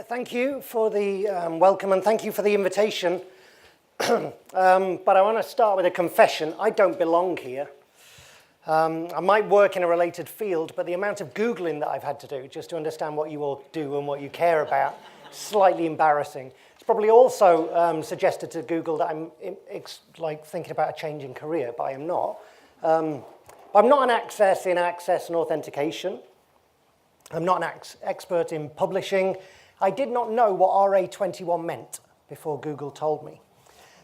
Thank you for the welcome and thank you for the invitation. But I want to start with a confession. I don't belong here. I might work in a related field, but the amount of Googling that I've had to do just to understand what you all do and what you care about, slightly embarrassing. It's probably also suggested to Google that I'm like thinking about a change in career, but I am not. I'm not an access in access and authentication. I'm not an expert in publishing. I did not know what RA21 meant before Google told me.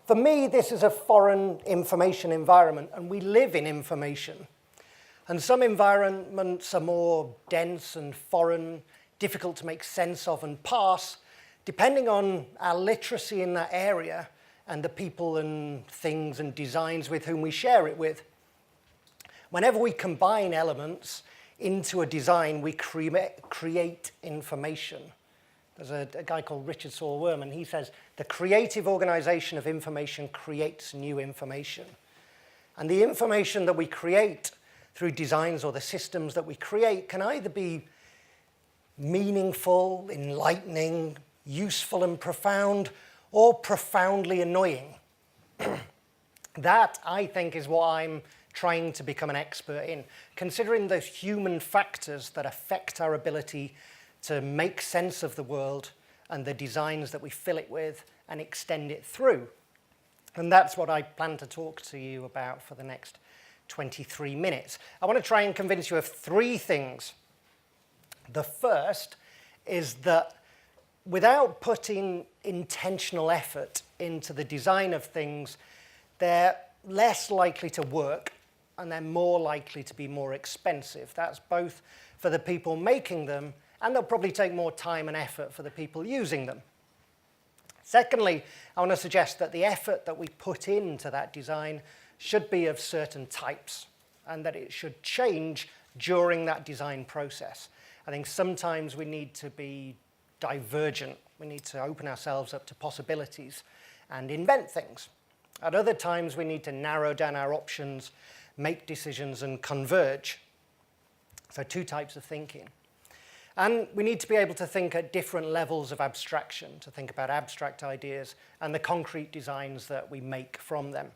For me, this is a foreign information environment, and we live in information. And some environments are more dense and foreign, difficult to make sense of and parse, depending on our literacy in that area and the people and things and designs with whom we share it with. Whenever we combine elements into a design, we create information. There's a guy called Richard Saul and he says, the creative organization of information creates new information. And the information that we create through designs or the systems that we create can either be meaningful, enlightening, useful and profound, or profoundly annoying. That, I think, is what I'm trying to become an expert in, considering the human factors that affect our ability to make sense of the world and the designs that we fill it with and extend it through. And that's what I plan to talk to you about for the next 23 minutes. I want to try and convince you of three things. The first is that without putting intentional effort into the design of things, they're less likely to work and they're more likely to be more expensive. That's both for the people making them, and they'll probably take more time and effort for the people using them. Secondly, I want to suggest that the effort that we put into that design should be of certain types, and that it should change during that design process. I think sometimes we need to be divergent. We need to open ourselves up to possibilities and invent things. At other times, we need to narrow down our options, make decisions, and converge. So two types of thinking. And we need to be able to think at different levels of abstraction, to think about abstract ideas and the concrete designs that we make from them.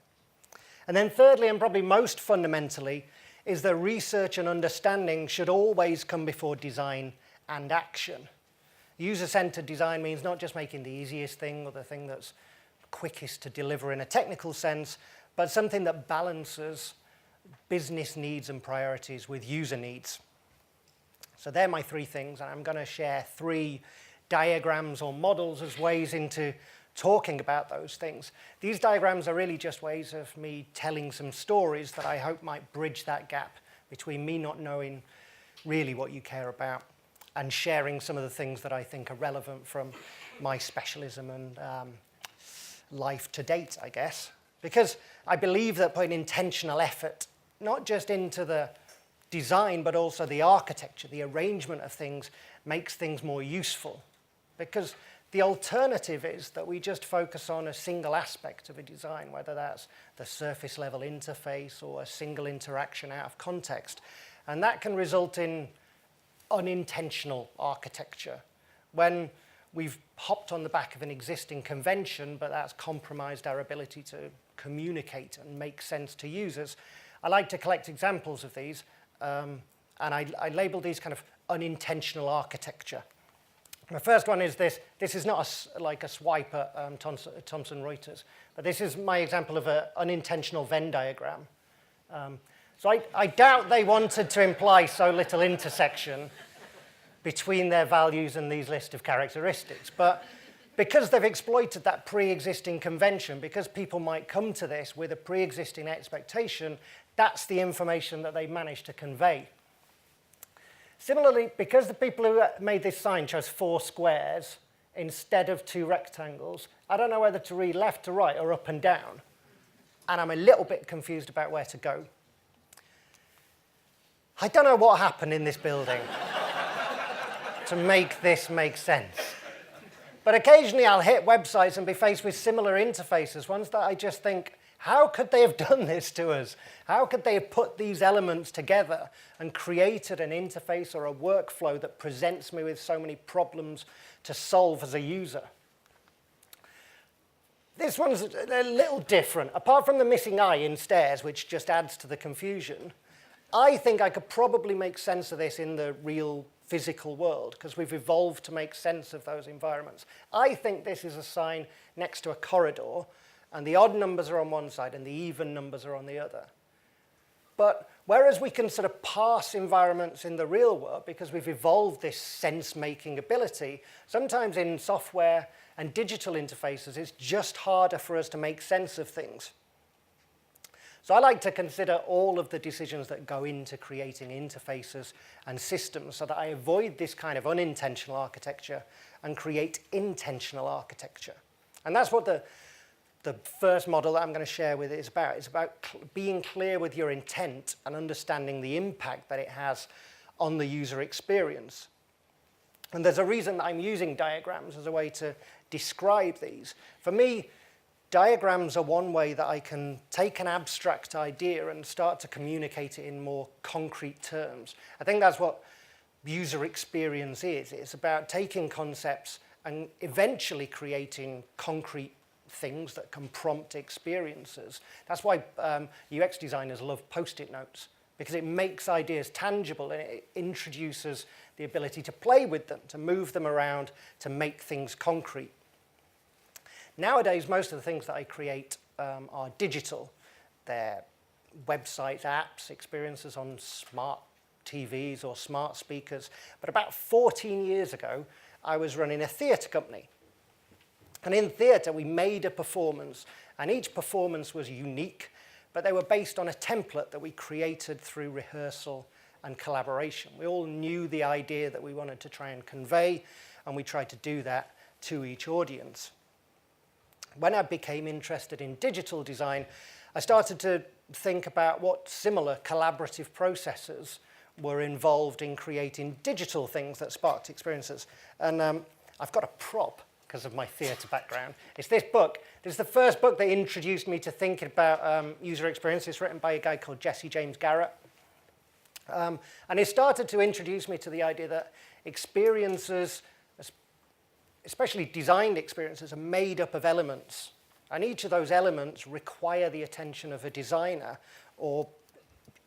And then thirdly, and probably most fundamentally, is that research and understanding should always come before design and action. User-centered design means not just making the easiest thing or the thing that's quickest to deliver in a technical sense, but something that balances business needs and priorities with user needs. So they're my three things, and I'm going to share three diagrams or models as ways into talking about those things. These diagrams are really just ways of me telling some stories that I hope might bridge that gap between me not knowing really what you care about and sharing some of the things that I think are relevant from my specialism and life to date, I guess. Because I believe that putting intentional effort, not just into the design, but also the architecture, the arrangement of things, makes things more useful. Because the alternative is that we just focus on a single aspect of a design, whether that's the surface level interface or a single interaction out of context. And that can result in unintentional architecture, when we've hopped on the back of an existing convention, but that's compromised our ability to communicate and make sense to users. I like to collect examples of these, and I label these kind of unintentional architecture. The first one is this. This is not like a swipe at Thomson Reuters, but this is my example of an unintentional Venn diagram. So I doubt they wanted to imply so little intersection between their values and these list of characteristics. But because they've exploited that pre-existing convention, because people might come to this with a pre-existing expectation, that's the information that they managed to convey. Similarly, because the people who made this sign chose 4 squares instead of 2 rectangles, I don't know whether to read left to right or up and down. And I'm a little bit confused about where to go. I don't know what happened in this building to make this make sense. But occasionally I'll hit websites and be faced with similar interfaces, ones that I just think How could they have done this to us? How could they have put these elements together and created an interface or a workflow that presents me with so many problems to solve as a user? This one's a little different. Apart from the missing eye in stairs, which just adds to the confusion, I think I could probably make sense of this in the real physical world, because we've evolved to make sense of those environments. I think this is a sign next to a corridor, and the odd numbers are on one side and the even numbers are on the other. But whereas we can sort of parse environments in the real world because we've evolved this sense-making ability, sometimes in software and digital interfaces, it's just harder for us to make sense of things. So I like to consider all of the decisions that go into creating interfaces and systems so that I avoid this kind of unintentional architecture and create intentional architecture. And that's what the first model that I'm going to share with it is about. It's about being clear with your intent and understanding the impact that it has on the user experience. And there's a reason that I'm using diagrams as a way to describe these. For me, diagrams are one way that I can take an abstract idea and start to communicate it in more concrete terms. I think that's what user experience is. It's about taking concepts and eventually creating concrete things that can prompt experiences. That's why UX designers love post-it notes, because it makes ideas tangible and it introduces the ability to play with them, to move them around, to make things concrete. Nowadays, most of the things that I create are digital. They're websites, apps, experiences on smart TVs or smart speakers. But about 14 years ago, I was running a theatre company. And in theatre, we made a performance, and each performance was unique, but they were based on a template that we created through rehearsal and collaboration. We all knew the idea that we wanted to try and convey, and we tried to do that to each audience. When I became interested in digital design, I started to think about what similar collaborative processes were involved in creating digital things that sparked experiences. And I've got a prop because of my theatre background. It's this book. This is the first book that introduced me to thinking about user experience. It's written by a guy called Jesse James Garrett. And it started to introduce me to the idea that experiences, especially designed experiences, are made up of elements. And each of those elements require the attention of a designer or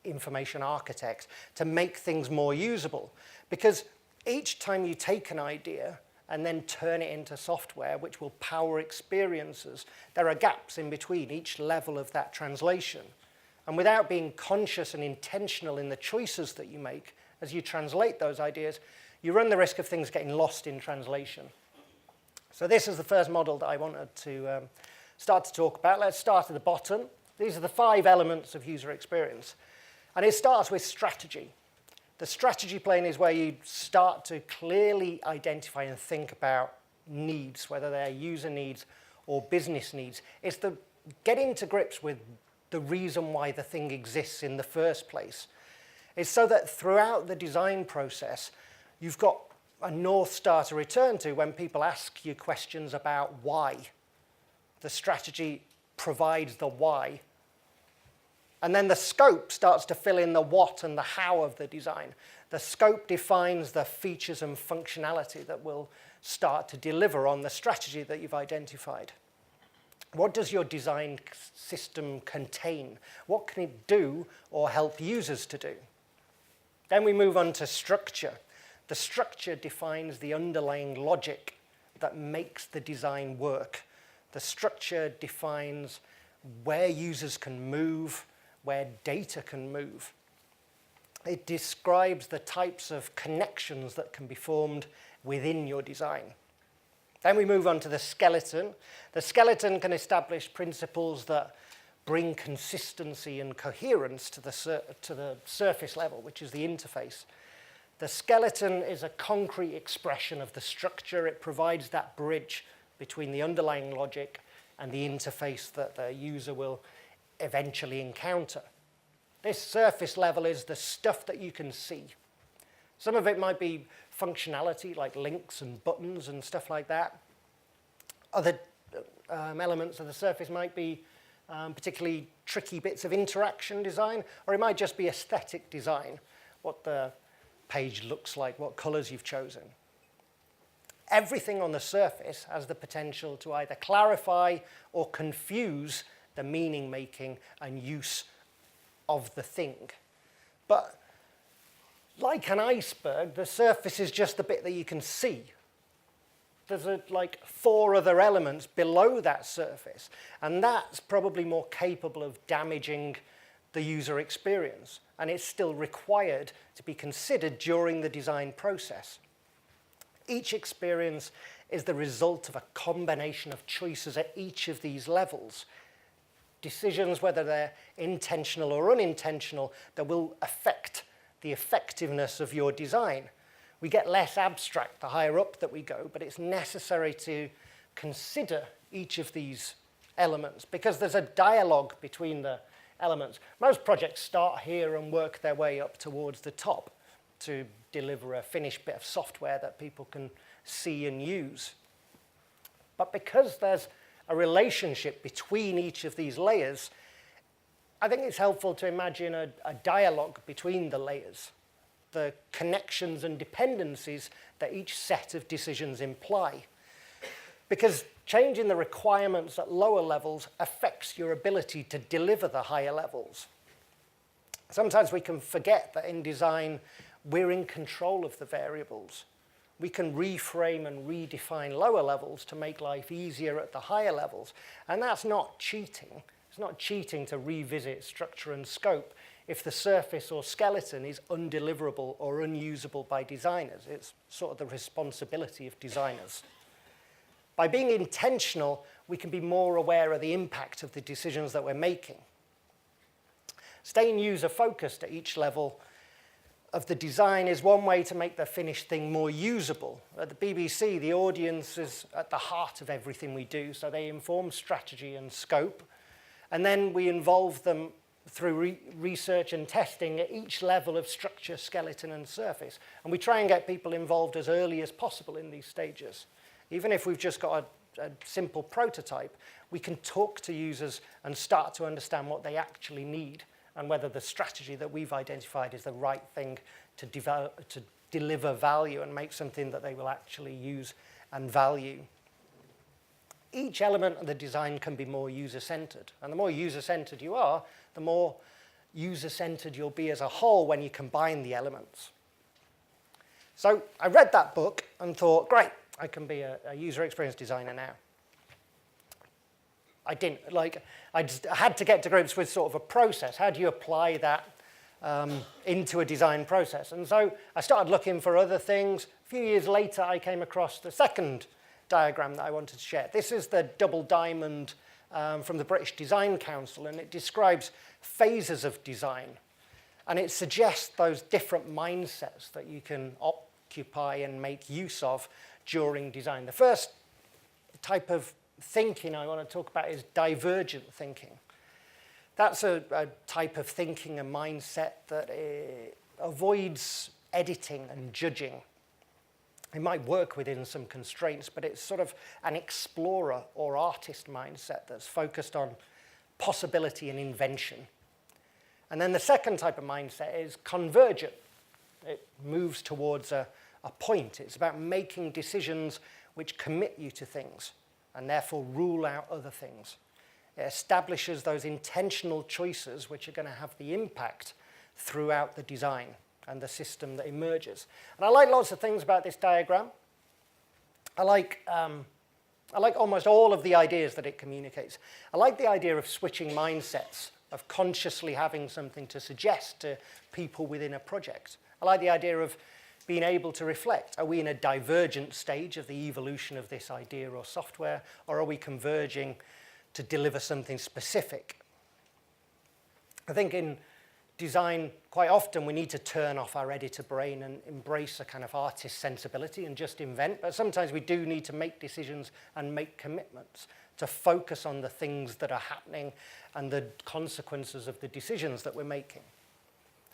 information architect to make things more usable. Because each time you take an idea and then turn it into software which will power experiences, there are gaps in between each level of that translation. And without being conscious and intentional in the choices that you make as you translate those ideas, you run the risk of things getting lost in translation. So this is the first model that I wanted to start to talk about. Let's start at the bottom. These are the 5 elements of user experience. And it starts with strategy. The strategy plane is where you start to clearly identify and think about needs, whether they're user needs or business needs. It's the getting to grips with the reason why the thing exists in the first place. It's so that throughout the design process, you've got a North Star to return to when people ask you questions about why. The strategy provides the why. And then the scope starts to fill in the what and the how of the design. The scope defines the features and functionality that will start to deliver on the strategy that you've identified. What does your design system contain? What can it do or help users to do? Then we move on to structure. The structure defines the underlying logic that makes the design work. The structure defines where users can move, where data can move. It describes the types of connections that can be formed within your design. Then we move on to the skeleton. The skeleton can establish principles that bring consistency and coherence to the surface level, which is the interface. The skeleton is a concrete expression of the structure. It provides that bridge between the underlying logic and the interface that the user will eventually encounter. This surface level is the stuff that you can see. Some of it might be functionality, like links and buttons and stuff like that. Other elements of the surface might be particularly tricky bits of interaction design, or it might just be aesthetic design, what the page looks like, what colors you've chosen. Everything on the surface has the potential to either clarify or confuse the meaning making and use of the thing. But like an iceberg, the surface is just the bit that you can see. There's like 4 other elements below that surface, and that's probably more capable of damaging the user experience, and it's still required to be considered during the design process. Each experience is the result of a combination of choices at each of these levels. Decisions, whether they're intentional or unintentional, that will affect the effectiveness of your design. We get less abstract the higher up that we go, but it's necessary to consider each of these elements because there's a dialogue between the elements. Most projects start here and work their way up towards the top to deliver a finished bit of software that people can see and use. But because there's a relationship between each of these layers, I think it's helpful to imagine a dialogue between the layers, the connections and dependencies that each set of decisions imply. Because changing the requirements at lower levels affects your ability to deliver the higher levels. Sometimes we can forget that in design, we're in control of the variables. We can reframe and redefine lower levels to make life easier at the higher levels. And that's not cheating. It's not cheating to revisit structure and scope if the surface or skeleton is undeliverable or unusable by designers. It's sort of the responsibility of designers. By being intentional, we can be more aware of the impact of the decisions that we're making. Staying user-focused at each level of the design is one way to make the finished thing more usable. At the BBC, the audience is at the heart of everything we do, so they inform strategy and scope. And then we involve them through research and testing at each level of structure, skeleton, and surface. And we try and get people involved as early as possible in these stages. Even if we've just got a simple prototype, we can talk to users and start to understand what they actually need and whether the strategy that we've identified is the right thing to develop, to deliver value and make something that they will actually use and value. Each element of the design can be more user-centered. And the more user-centered you are, the more user-centered you'll be as a whole when you combine the elements. So I read that book and thought, great, I can be a user experience designer now. I didn't. I just had to get to grips with sort of a process. How do you apply that into a design process? And so I started looking for other things. A few years later, I came across the second diagram that I wanted to share. This is the double diamond from the British Design Council, and it describes phases of design. And it suggests those different mindsets that you can occupy and make use of during design. The first type of thinking I want to talk about is divergent thinking. That's a type of thinking and mindset that avoids editing and judging. It might work within some constraints, but it's sort of an explorer or artist mindset that's focused on possibility and invention. And then the second type of mindset is convergent. It moves towards a point. It's about making decisions which commit you to things and therefore rule out other things. It establishes those intentional choices which are going to have the impact throughout the design and the system that emerges. And I like lots of things about this diagram. I like almost all of the ideas that it communicates. I like the idea of switching mindsets, of consciously having something to suggest to people within a project. I like the idea of being able to reflect. Are we in a divergent stage of the evolution of this idea or software, or are we converging to deliver something specific? I think in design, quite often we need to turn off our editor brain and embrace a kind of artist sensibility and just invent, but sometimes we do need to make decisions and make commitments to focus on the things that are happening and the consequences of the decisions that we're making.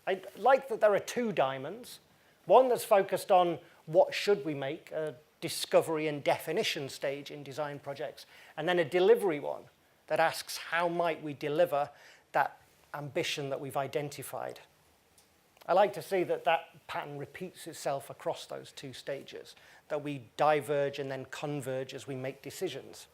I like that there are two diamonds. One that's focused on what should we make, a discovery and definition stage in design projects, and then a delivery one that asks how might we deliver that ambition that we've identified. I like to see that that pattern repeats itself across those two stages, that we diverge and then converge as we make decisions.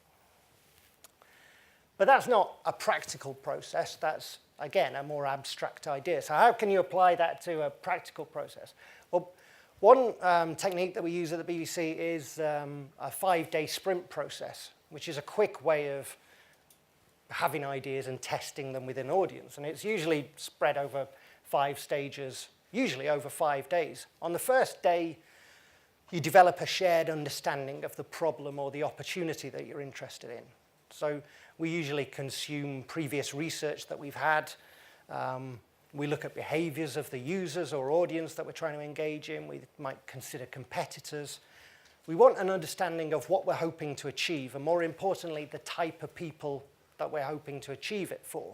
But that's not a practical process. That's, again, a more abstract idea. So how can you apply that to a practical process? Well, one technique that we use at the BBC is a 5-day sprint process, which is a quick way of having ideas and testing them with an audience. And it's usually spread over 5 stages, usually over 5 days. On the first day, you develop a shared understanding of the problem or the opportunity that you're interested in. So we usually consume previous research that we've had. We look at behaviors of the users or audience that we're trying to engage in. We might consider competitors. We want an understanding of what we're hoping to achieve, and more importantly, the type of people that we're hoping to achieve it for.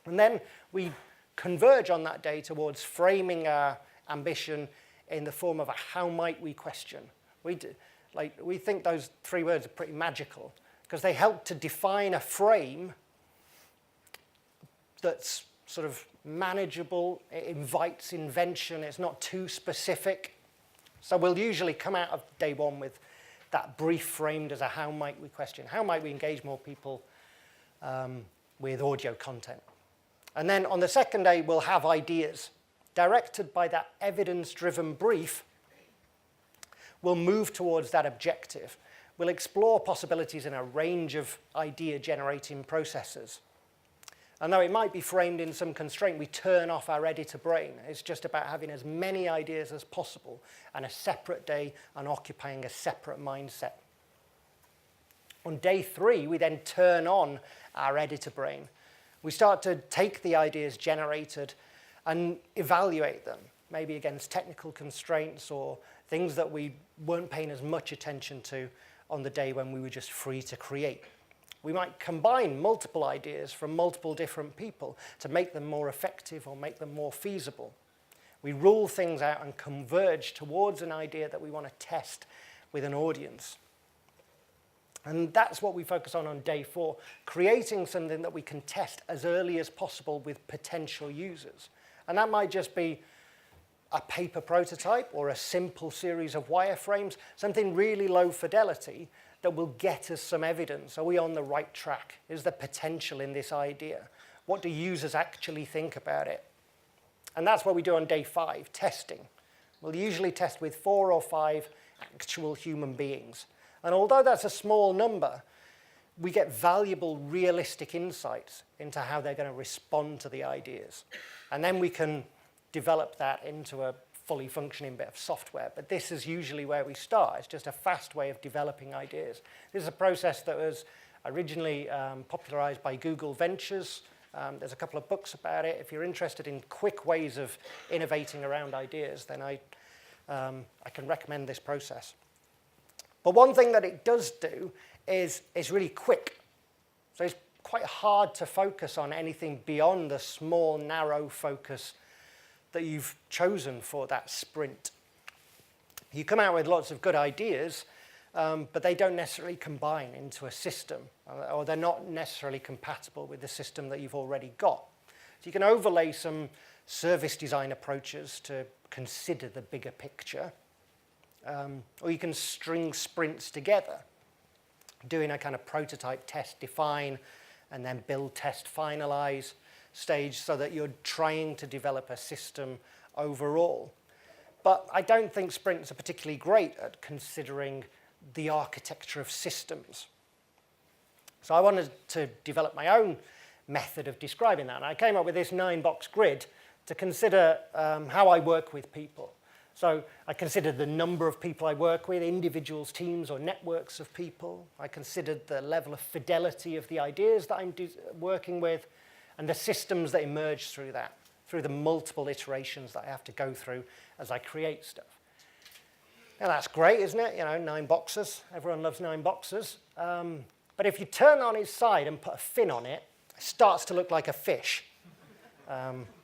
And then we converge on that day towards framing our ambition in the form of a how might we question. We think those 3 words are pretty magical because they help to define a frame that's sort of manageable. It invites invention. It's not too specific. So we'll usually come out of day 1 with that brief framed as a how might we question. How might we engage more people with audio content? And then on the second day, we'll have ideas. Directed by that evidence-driven brief, we'll move towards that objective. We'll explore possibilities in a range of idea-generating processes. And though it might be framed in some constraint, we turn off our editor brain. It's just about having as many ideas as possible and a separate day and occupying a separate mindset. On day 3, we then turn on our editor brain. We start to take the ideas generated and evaluate them, maybe against technical constraints or things that we weren't paying as much attention to on the day when we were just free to create. We might combine multiple ideas from multiple different people to make them more effective or make them more feasible. We rule things out and converge towards an idea that we want to test with an audience. And that's what we focus on day 4, creating something that we can test as early as possible with potential users. And that might just be a paper prototype or a simple series of wireframes, something really low fidelity that will get us some evidence. Are we on the right track? Is there potential in this idea? What do users actually think about it? And that's what we do on day 5, testing. We'll usually test with 4 or 5 actual human beings. And although that's a small number, we get valuable, realistic insights into how they're going to respond to the ideas. And then we can develop that into a fully functioning bit of software. But this is usually where we start. It's just a fast way of developing ideas. This is a process that was originally popularized by Google Ventures. There's a couple of books about it. If you're interested in quick ways of innovating around ideas, then I can recommend this process. But one thing that it does do is it's really quick. So it's quite hard to focus on anything beyond the small, narrow focus that you've chosen for that sprint. You come out with lots of good ideas, but they don't necessarily combine into a system, or they're not necessarily compatible with the system that you've already got. So you can overlay some service design approaches to consider the bigger picture, or you can string sprints together, doing a kind of prototype, test, define, and then build, test, finalize stage so that you're trying to develop a system overall. But I don't think sprints are particularly great at considering the architecture of systems. So I wanted to develop my own method of describing that. And I came up with this 9-box grid to consider how I work with people. So I considered the number of people I work with, individuals, teams, or networks of people. I considered the level of fidelity of the ideas that I'm working with, and the systems that emerge through that, through the multiple iterations that I have to go through as I create stuff. Now that's great, isn't it? 9 boxes. Everyone loves 9 boxes. But if you turn on its side and put a fin on it, it starts to look like a fish,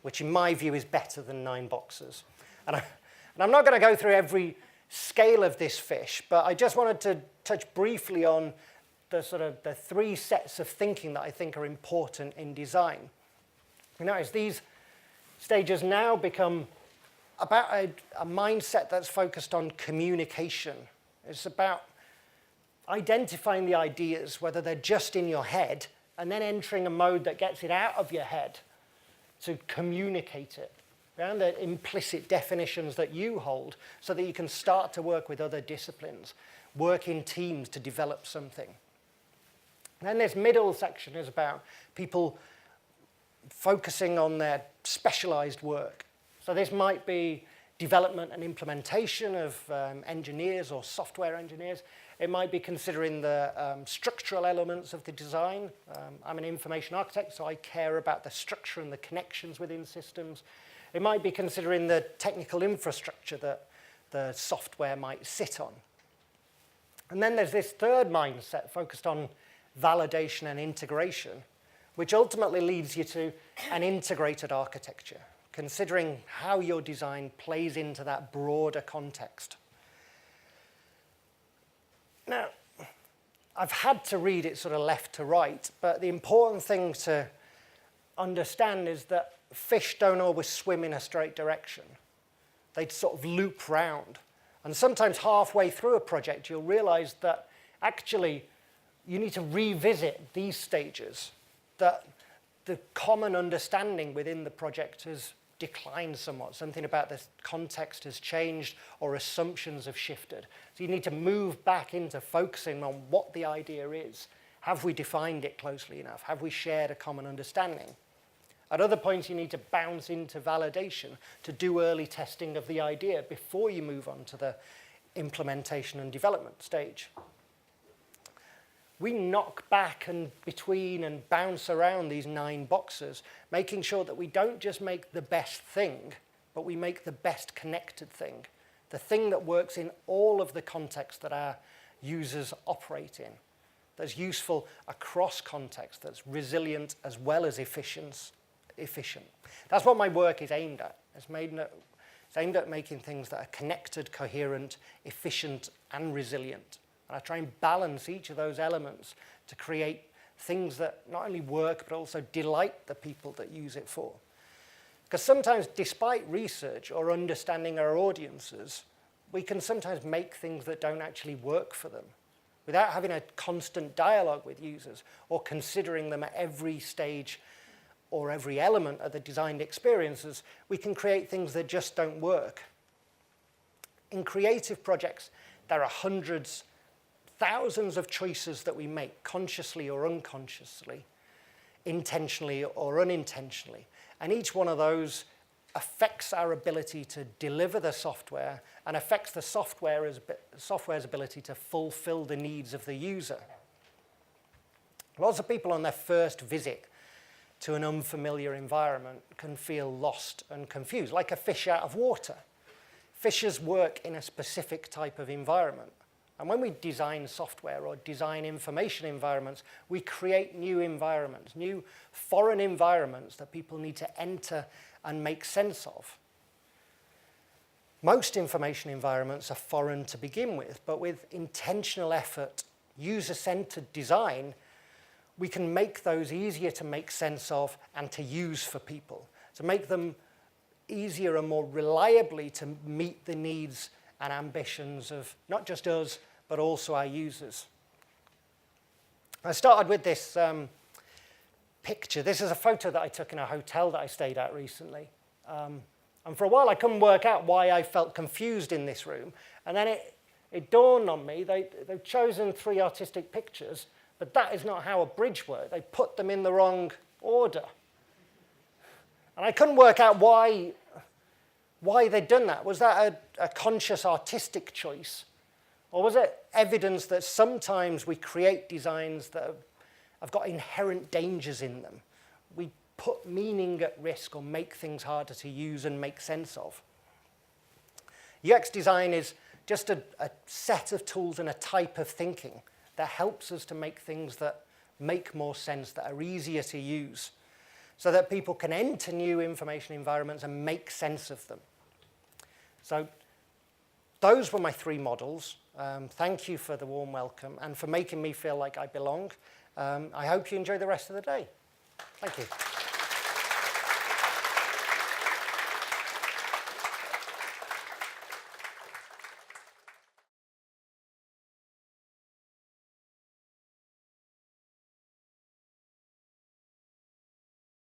which in my view is better than 9 boxes. And I'm not going to go through every scale of this fish, but I just wanted to touch briefly on the three sets of thinking that I think are important in design. You notice these stages now become about a mindset that's focused on communication. It's about identifying the ideas, whether they're just in your head, and then entering a mode that gets it out of your head to communicate it. And the implicit definitions that you hold so that you can start to work with other disciplines, work in teams to develop something. And then this middle section is about people focusing on their specialized work. So this might be development and implementation of engineers or software engineers. It might be considering the structural elements of the design. I'm an information architect, so I care about the structure and the connections within systems. It might be considering the technical infrastructure that the software might sit on. And then there's this third mindset focused on validation and integration, which ultimately leads you to an integrated architecture, considering how your design plays into that broader context. Now, I've had to read it sort of left to right, but the important thing to understand is that fish don't always swim in a straight direction. They sort of loop round. And sometimes halfway through a project, you'll realize that actually you need to revisit these stages, that the common understanding within the project has declined somewhat. Something about the context has changed or assumptions have shifted. So you need to move back into focusing on what the idea is. Have we defined it closely enough? Have we shared a common understanding? At other points, you need to bounce into validation to do early testing of the idea before you move on to the implementation and development stage. We knock back and between and bounce around these 9 boxes, making sure that we don't just make the best thing, but we make the best connected thing, the thing that works in all of the contexts that our users operate in, that's useful across contexts, that's resilient as well as efficient. That's what my work is aimed at. It's aimed at making things that are connected, coherent, efficient, and resilient. And I try and balance each of those elements to create things that not only work, but also delight the people that use it for. Because sometimes, despite research or understanding our audiences, we can sometimes make things that don't actually work for them without having a constant dialogue with users or considering them at every stage or every element of the designed experiences. We can create things that just don't work. In creative projects, there are hundreds, thousands of choices that we make, consciously or unconsciously, intentionally or unintentionally. And each one of those affects our ability to deliver the software and affects the software's ability to fulfill the needs of the user. Lots of people on their first visit to an unfamiliar environment can feel lost and confused, like a fish out of water. Fishes work in a specific type of environment. And when we design software or design information environments, we create new environments, new foreign environments that people need to enter and make sense of. Most information environments are foreign to begin with, but with intentional effort, user-centered design, we can make those easier to make sense of and to use for people, to make them easier and more reliably to meet the needs and ambitions of not just us, but also our users. I started with this picture. This is a photo that I took in a hotel that I stayed at recently. And for a while, I couldn't work out why I felt confused in this room. And then it dawned on me, they've chosen 3 artistic pictures, but that is not how a bridge works. They put them in the wrong order. And I couldn't work out why they'd done that. Was that a conscious artistic choice? Or was it evidence that sometimes we create designs that have got inherent dangers in them? We put meaning at risk or make things harder to use and make sense of. UX design is just a set of tools and a type of thinking that helps us to make things that make more sense, that are easier to use, so that people can enter new information environments and make sense of them. So those were my 3 models. Thank you for the warm welcome and for making me feel like I belong. I hope you enjoy the rest of the day. Thank you.